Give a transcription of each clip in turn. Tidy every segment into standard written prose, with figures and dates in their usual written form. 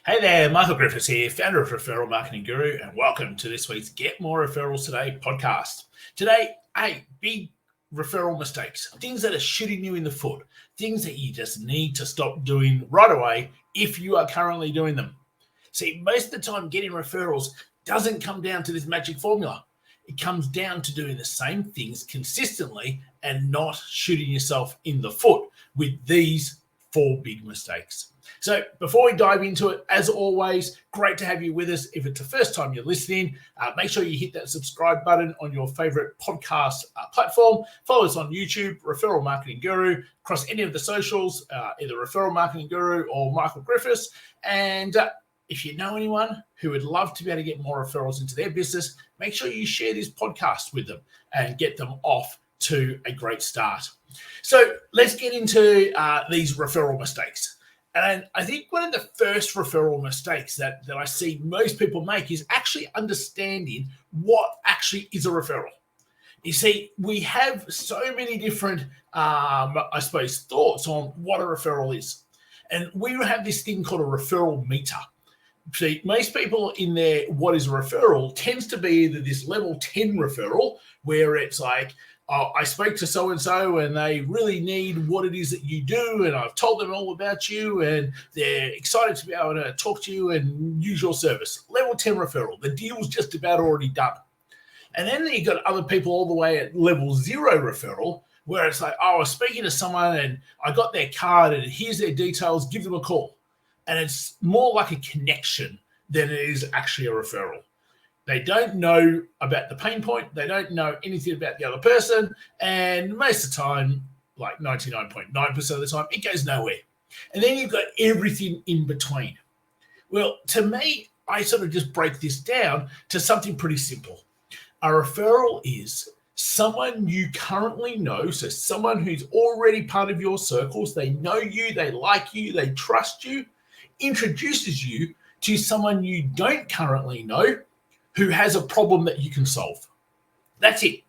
Hey there, Michael Griffiths here, founder of Referral Marketing Guru, and welcome to this week's Get More Referrals Today podcast. Today, big referral mistakes, things that are shooting you in the foot, things that you just need to stop doing right away if you are currently doing them. See, most of the time, getting referrals doesn't come down to this magic formula. It comes down to doing the same things consistently and not shooting yourself in the foot with these 4 big mistakes. So before we dive into it, as always, great to have you with us. If it's the first time you're listening, make sure you hit that subscribe button on your favorite podcast platform. Follow us on YouTube, Referral Marketing Guru, across any of the socials, either Referral Marketing Guru or Michael Griffiths. And if you know anyone who would love to be able to get more referrals into their business, make sure you share this podcast with them and get them off to a great start. So let's get into these referral mistakes. And I think one of the first referral mistakes that I see most people make is actually understanding what actually is a referral. You see, we have so many different, thoughts on what a referral is. And we have this thing called a referral meter. See, most people in their what is a referral tends to be either this level 10 referral, where it's like, oh, I spoke to so-and-so and they really need what it is that you do, and I've told them all about you and they're excited to be able to talk to you and use your service. Level 10 referral. The deal's just about already done. And then you've got other people all the way at level 0 referral, where it's like, oh, I was speaking to someone and I got their card and here's their details, give them a call. And it's more like a connection than it is actually a referral. They don't know about the pain point. They don't know anything about the other person. And most of the time, like 99.9% of the time, it goes nowhere. And then you've got everything in between. Well, to me, I sort of just break this down to something pretty simple. A referral is someone you currently know, so someone who's already part of your circles, they know you, they like you, they trust you, introduces you to someone you don't currently know who has a problem that you can solve. That's it.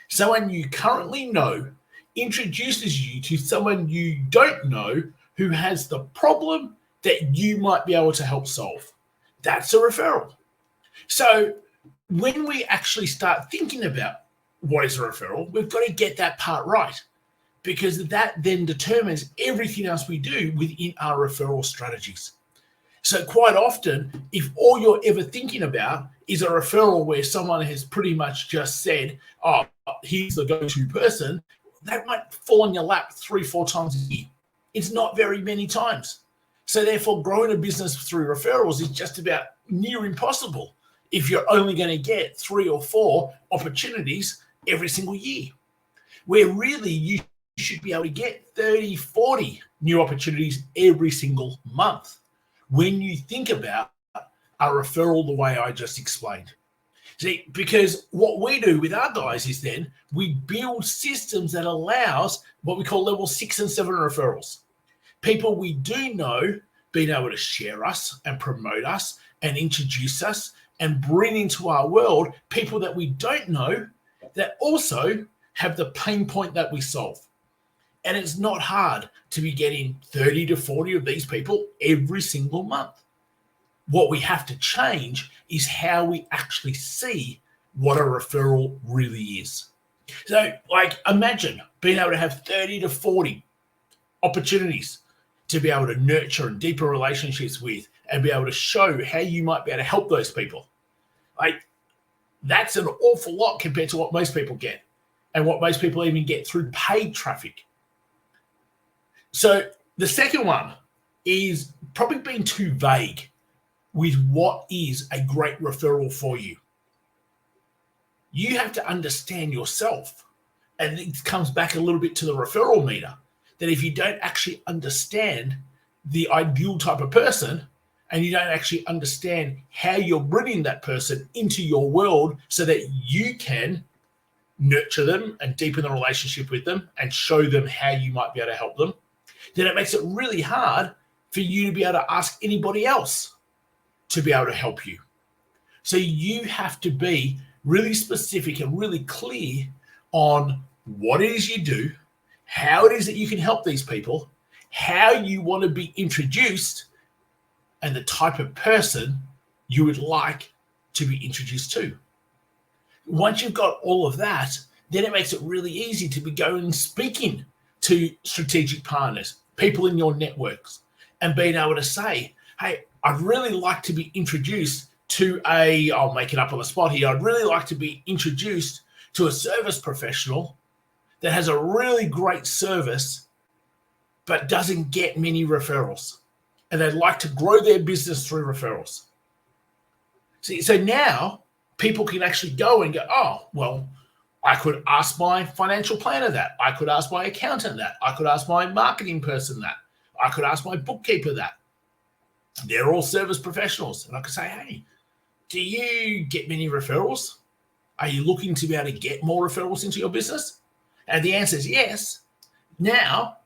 Someone you currently know introduces you to someone you don't know who has the problem that you might be able to help solve. That's a referral. So when we actually start thinking about what is a referral, we've got to get that part right, because that then determines everything else we do within our referral strategies. So quite often, if all you're ever thinking about is a referral where someone has pretty much just said, oh, he's the go-to person, that might fall on your lap 3-4 times a year. It's not very many times. So therefore, growing a business through referrals is just about near impossible if you're only going to get 3 or 4 opportunities every single year, where really you should be able to get 30, 40 new opportunities every single month when you think about a referral the way I just explained. See, because what we do with our guys is then we build systems that allows what we call level 6 and 7 referrals. People we do know being able to share us and promote us and introduce us and bring into our world people that we don't know that also have the pain point that we solve. And it's not hard to be getting 30 to 40 of these people every single month. What we have to change is how we actually see what a referral really is. So, like, imagine being able to have 30 to 40 opportunities to be able to nurture and deepen relationships with and be able to show how you might be able to help those people. Like, that's an awful lot compared to what most people get and what most people even get through paid traffic. So the second one is probably being too vague with what is a great referral for you. You have to understand yourself. And it comes back a little bit to the referral meter, that if you don't actually understand the ideal type of person and you don't actually understand how you're bringing that person into your world so that you can nurture them and deepen the relationship with them and show them how you might be able to help them, then it makes it really hard for you to be able to ask anybody else to be able to help you. So you have to be really specific and really clear on what it is you do, how it is that you can help these people, how you want to be introduced, and the type of person you would like to be introduced to. Once you've got all of that, then it makes it really easy to be going and speaking to strategic partners, people in your networks, and being able to say, hey, I'd really like to be introduced to I'll make it up on the spot here, I'd really like to be introduced to a service professional that has a really great service but doesn't get many referrals. And they'd like to grow their business through referrals. See, so now people can actually go and go, oh, well, I could ask my financial planner that. I could ask my accountant that. I could ask my marketing person that. I could ask my bookkeeper that. They're all service professionals. And I could say, hey, do you get many referrals? Are you looking to be able to get more referrals into your business? And the answer is yes. Now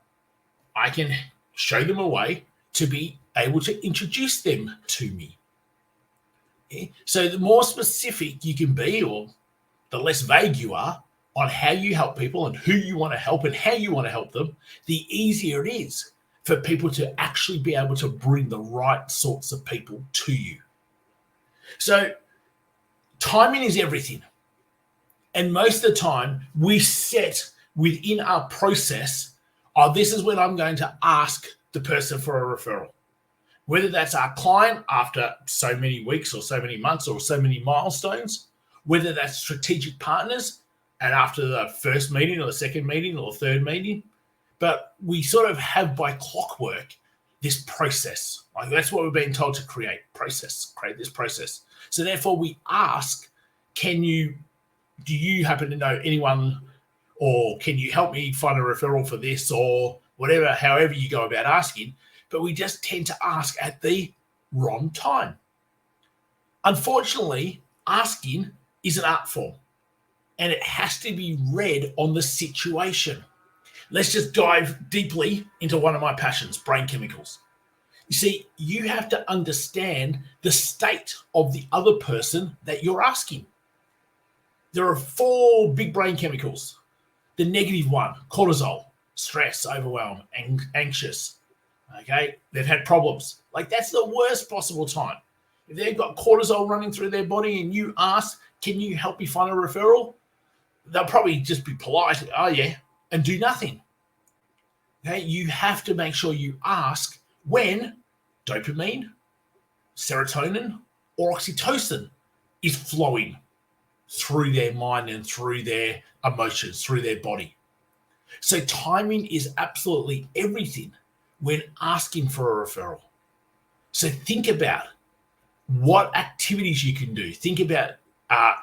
I can show them a way to be able to introduce them to me. Okay? So the more specific you can be, or the less vague you are on how you help people and who you want to help and how you want to help them, the easier it is for people to actually be able to bring the right sorts of people to you. So timing is everything. And most of the time we set within our process, this is when I'm going to ask the person for a referral. Whether that's our client after so many weeks or so many months or so many milestones, whether that's strategic partners and after the first meeting or the second meeting or the third meeting. But we sort of have by clockwork this process. Like that's what we're being told to create this process. So therefore we ask, do you happen to know anyone, or can you help me find a referral for this, or whatever, however you go about asking. But we just tend to ask at the wrong time. Unfortunately, asking is an art form, and it has to be read on the situation. Let's just dive deeply into one of my passions, brain chemicals. You see, you have to understand the state of the other person that you're asking. There are 4 big brain chemicals. The negative one, cortisol, stress, overwhelm, anxious. Okay, they've had problems. Like that's the worst possible time. If they've got cortisol running through their body and you ask, can you help me find a referral? They'll probably just be polite, oh yeah, and do nothing. Okay, you have to make sure you ask when dopamine, serotonin, or oxytocin is flowing through their mind and through their emotions, through their body. So timing is absolutely everything when asking for a referral. So think about what activities you can do. Think about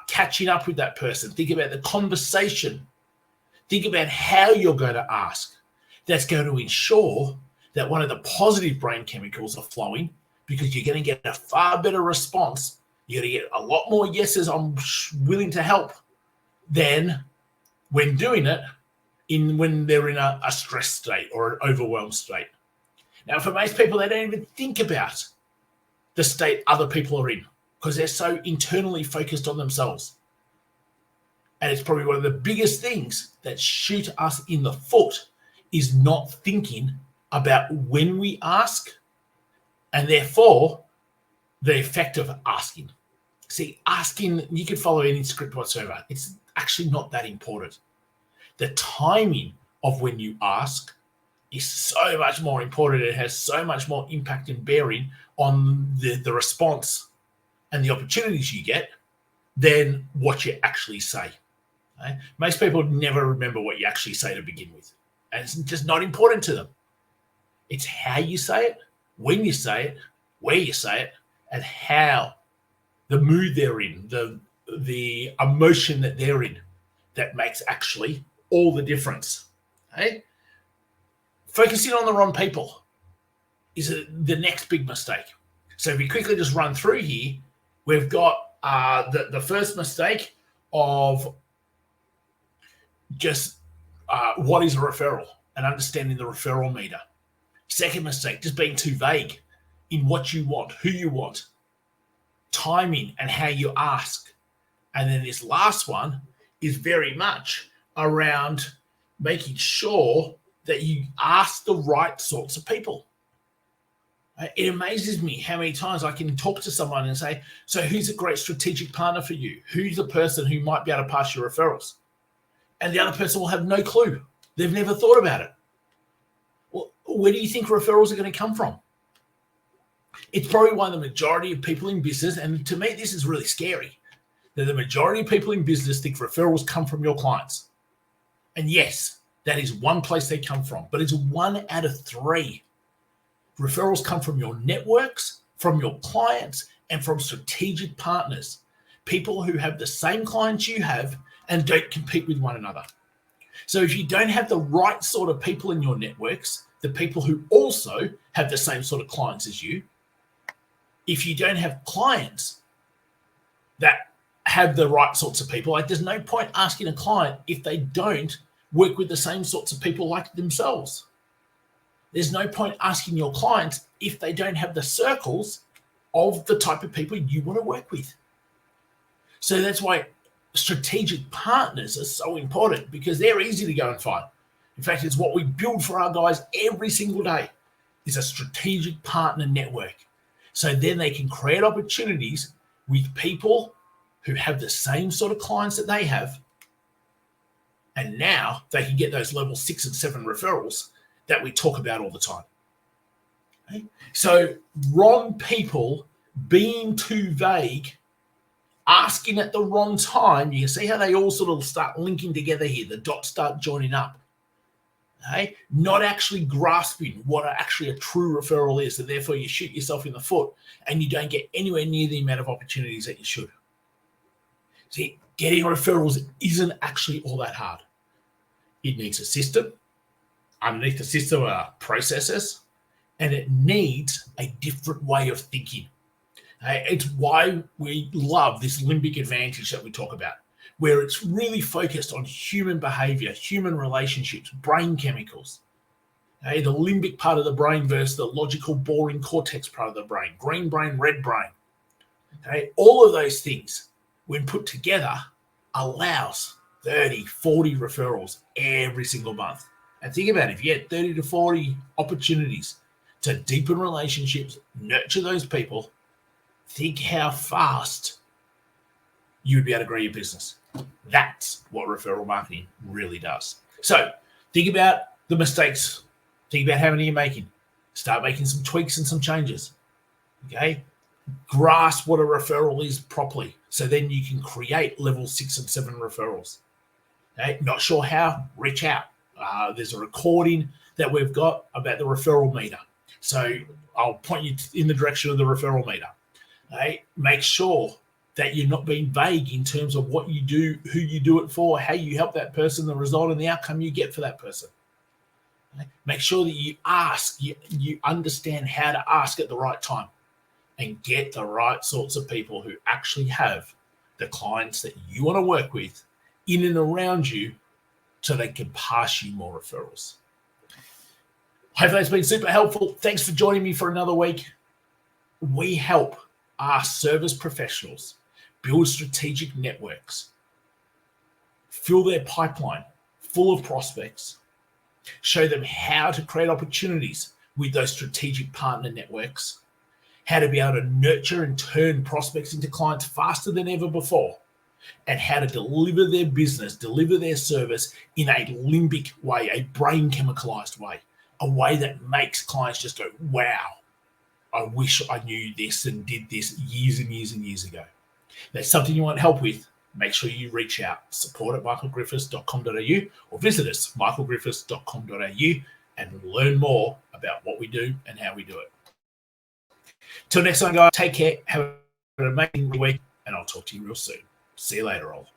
catching up with that person. Think about the conversation. Think about how you're going to ask. That's going to ensure that one of the positive brain chemicals are flowing, because you're going to get a far better response. You're going to get a lot more yeses, I'm willing to help, than when doing it when they're in a stress state or an overwhelmed state. Now, for most people, they don't even think about the state other people are in because they're so internally focused on themselves. And it's probably one of the biggest things that shoot us in the foot is not thinking about when we ask and therefore the effect of asking. See, asking, you can follow any script whatsoever. It's actually not that important. The timing of when you ask is so much more important. It has so much more impact and bearing on the response and the opportunities you get than what you actually say. Okay? Most people never remember what you actually say to begin with. And it's just not important to them. It's how you say it, when you say it, where you say it, and how the mood they're in, the emotion that they're in, that makes actually all the difference. Okay? Focusing on the wrong people is the next big mistake. So if we quickly just run through here, we've got the first mistake of just what is a referral and understanding the referral meter. Second mistake, just being too vague in what you want, who you want, timing and how you ask. And then this last one is very much around making sure that you ask the right sorts of people. It amazes me how many times I can talk to someone and say, so who's a great strategic partner for you? Who's the person who might be able to pass your referrals? And the other person will have no clue. They've never thought about it. Well, where do you think referrals are going to come from? It's probably why the majority of people in business, and to me, this is really scary, that the majority of people in business think referrals come from your clients. And yes, that is one place they come from, but it's 1 out of 3. Referrals come from your networks, from your clients, and from strategic partners, people who have the same clients you have and don't compete with one another. So if you don't have the right sort of people in your networks, the people who also have the same sort of clients as you, if you don't have clients that have the right sorts of people, like there's no point asking a client if they don't work with the same sorts of people like themselves. There's no point asking your clients if they don't have the circles of the type of people you want to work with. So that's why strategic partners are so important, because they're easy to go and find. In fact, it's what we build for our guys every single day, is a strategic partner network. So then they can create opportunities with people who have the same sort of clients that they have. And now they can get those level 6 and 7 referrals that we talk about all the time. Okay? So wrong people, being too vague, asking at the wrong time, you can see how they all sort of start linking together here. The dots start joining up. Okay? Not actually grasping what actually a true referral is, and therefore you shoot yourself in the foot and you don't get anywhere near the amount of opportunities that you should. See, getting referrals isn't actually all that hard. It needs a system. Underneath the system are processes, and it needs a different way of thinking. It's why we love this limbic advantage that we talk about, where it's really focused on human behavior, human relationships, brain chemicals. The limbic part of the brain versus the logical, boring cortex part of the brain, green brain, red brain. All of those things, when put together, allows 30, 40 referrals every single month. And think about it, if you had 30 to 40 opportunities to deepen relationships, nurture those people, think how fast you'd be able to grow your business. That's what referral marketing really does. So think about the mistakes. Think about how many you're making. Start making some tweaks and some changes. Okay? Grasp what a referral is properly, so then you can create level 6 and 7 referrals. Okay? Not sure how? Reach out. There's a recording that we've got about the referral meter. So I'll point you in the direction of the referral meter. Okay? Make sure that you're not being vague in terms of what you do, who you do it for, how you help that person, the result and the outcome you get for that person. Okay? Make sure that you ask, you understand how to ask at the right time, and get the right sorts of people who actually have the clients that you want to work with in and around you, so they can pass you more referrals. Hopefully it's been super helpful. Thanks for joining me for another week. We help our service professionals build strategic networks, fill their pipeline full of prospects, show them how to create opportunities with those strategic partner networks, how to be able to nurture and turn prospects into clients faster than ever before, and how to deliver their business, deliver their service in a limbic way, a brain chemicalized way, a way that makes clients just go, wow, I wish I knew this and did this years and years and years ago. If that's something you want help with, make sure you reach out. Support at michaelgriffiths.com.au or visit us, michaelgriffiths.com.au, and learn more about what we do and how we do it. Till next time, guys, take care, have an amazing week, and I'll talk to you real soon. See you later, all.